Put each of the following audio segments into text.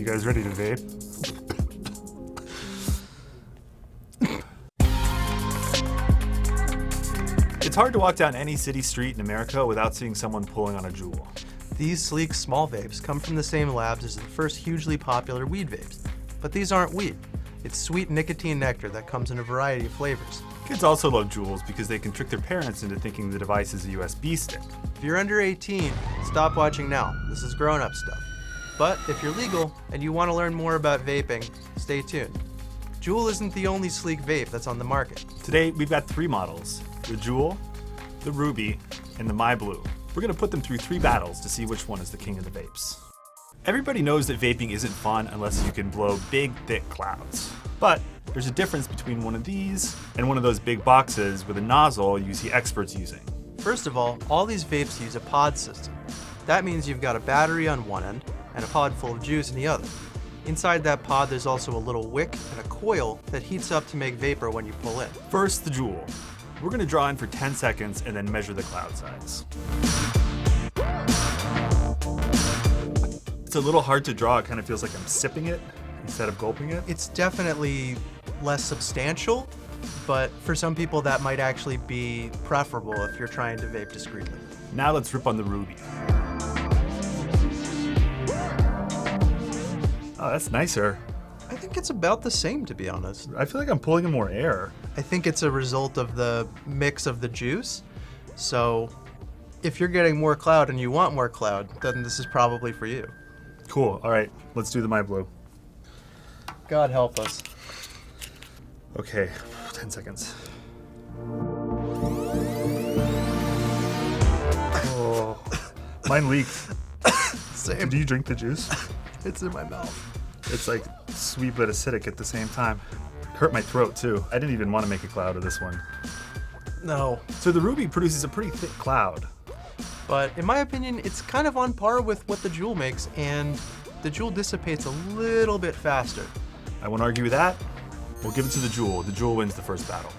You guys ready to vape? It's hard to walk down any city street in America without seeing someone pulling on a Juul. These sleek small vapes come from the same labs as the first hugely popular weed vapes. But these aren't weed. It's sweet nicotine nectar that comes in a variety of flavors. Kids also love Juuls because they can trick their parents into thinking the device is a USB stick. If you're under 18, stop watching now. This is grown-up stuff. But if you're legal and you want to learn more about vaping, stay tuned. Juul isn't the only sleek vape that's on the market. Today, we've got 3 models: the Juul, the Ruby, and the My Blue. We're gonna put them through 3 battles to see which one is the king of the vapes. Everybody knows that vaping isn't fun unless you can blow big, thick clouds. But there's a difference between one of these and one of those big boxes with a nozzle you see experts using. First of all these vapes use a pod system. That means you've got a battery on one end and a pod full of juice in the other. Inside that pod, there's also a little wick and a coil that heats up to make vapor when you pull in. First, the Juul. We're gonna draw in for 10 seconds and then measure the cloud size. It's a little hard to draw. It kind of feels like I'm sipping it instead of gulping it. It's definitely less substantial, but for some people that might actually be preferable if you're trying to vape discreetly. Now let's rip on the Ruby. Oh, that's nicer. I think it's about the same, to be honest. I feel like I'm pulling in more air. I think it's a result of the mix of the juice. So if you're getting more cloud and you want more cloud, then this is probably for you. Cool, all right, let's do the My Blue. God help us. Okay, 10 seconds. Oh, mine leaked. Same. Do you drink the juice? It's in my mouth. It's like sweet but acidic at the same time. Hurt my throat too. I didn't even want to make a cloud of this one. No. So the Ruby produces a pretty thick cloud. But in my opinion, it's kind of on par with what the Juul makes, and the Juul dissipates a little bit faster. I won't argue with that. We'll give it to the Juul. The Juul wins the first battle.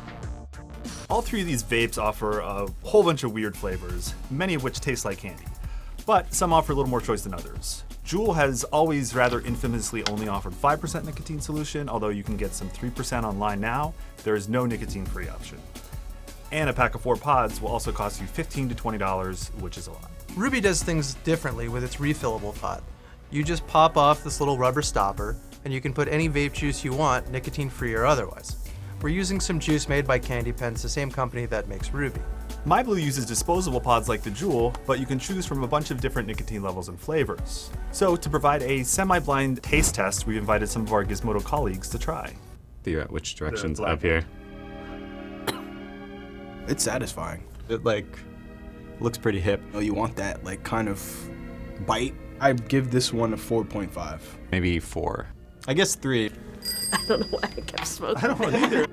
All 3 of these vapes offer a whole bunch of weird flavors, many of which taste like candy. But some offer a little more choice than others. Juul has always rather infamously only offered 5% nicotine solution, although you can get some 3% online now. There is no nicotine-free option. And a pack of 4 pods will also cost you $15 to $20, which is a lot. Ruby does things differently with its refillable pod. You just pop off this little rubber stopper, and you can put any vape juice you want, nicotine-free or otherwise. We're using some juice made by Candy Pens, the same company that makes Ruby. My Blue uses disposable pods like the Juul, but you can choose from a bunch of different nicotine levels and flavors. So to provide a semi-blind taste test, we've invited some of our Gizmodo colleagues to try. Figure out which direction's up here. It's satisfying. It looks pretty hip. Oh, you want that kind of bite? I give this one a 4.5. Maybe 4. I guess 3. I don't know why I kept smoking. I don't know either.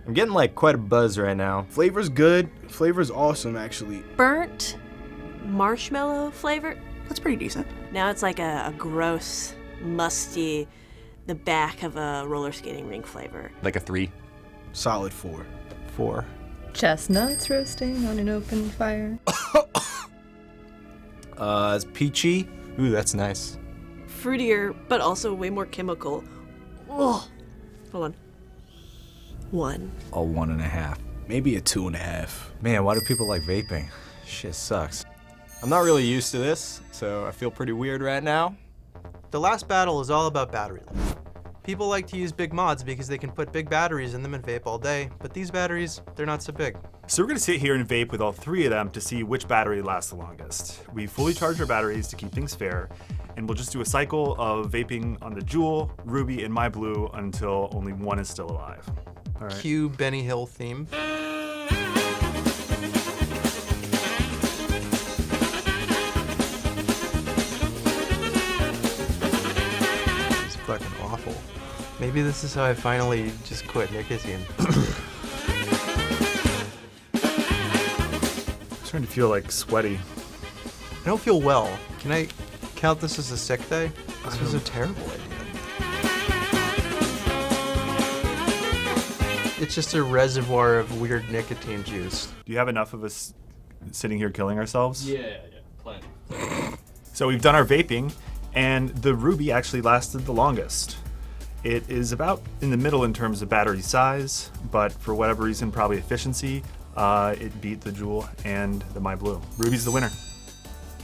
I'm getting quite a buzz right now. Flavor's good. Flavor's awesome, actually. Burnt marshmallow flavor. That's pretty decent. Now it's like a gross, musty, the back of a roller skating rink flavor. Like a 3. Solid 4. 4. Chestnuts roasting on an open fire. It's peachy. Ooh, that's nice. Fruitier, but also way more chemical. Ugh. Hold on. 1. A 1.5. Maybe a 2.5. Man, why do people like vaping? Shit sucks. I'm not really used to this, so I feel pretty weird right now. The last battle is all about battery life. People like to use big mods because they can put big batteries in them and vape all day, but these batteries, they're not so big. So we're gonna sit here and vape with all 3 of them to see which battery lasts the longest. We fully charge our batteries to keep things fair, and we'll just do a cycle of vaping on the Juul, Ruby, and My Blue until only one is still alive. All right. Cue Benny Hill theme. It's fucking awful. Maybe this is how I finally just quit nicotine. I'm starting to feel sweaty. I don't feel well. Can I count this as a sick day? This was a terrible idea. It's just a reservoir of weird nicotine juice. Do you have enough of us sitting here killing ourselves? Yeah, plenty. So we've done our vaping, And the Ruby actually lasted the longest. It is about in the middle in terms of battery size, but for whatever reason, probably efficiency, it beat the Juul and the My Blue. Ruby's the winner.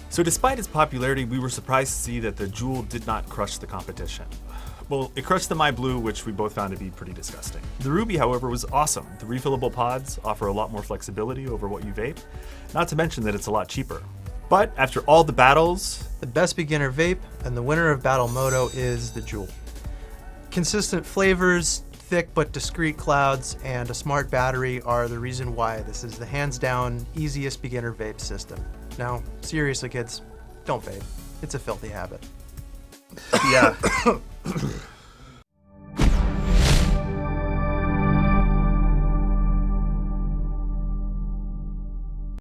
So despite its popularity, we were surprised to see that the Juul did not crush the competition. Well, it crushed the My Blue, which we both found to be pretty disgusting. The Ruby, however, was awesome. The refillable pods offer a lot more flexibility over what you vape, not to mention that it's a lot cheaper. But after all the battles, The best beginner vape and the winner of Battlemodo is the Juul. Consistent flavors, thick but discreet clouds, and a smart battery are the reason why this is the hands down easiest beginner vape system. Now, seriously kids, don't vape. It's a filthy habit. yeah.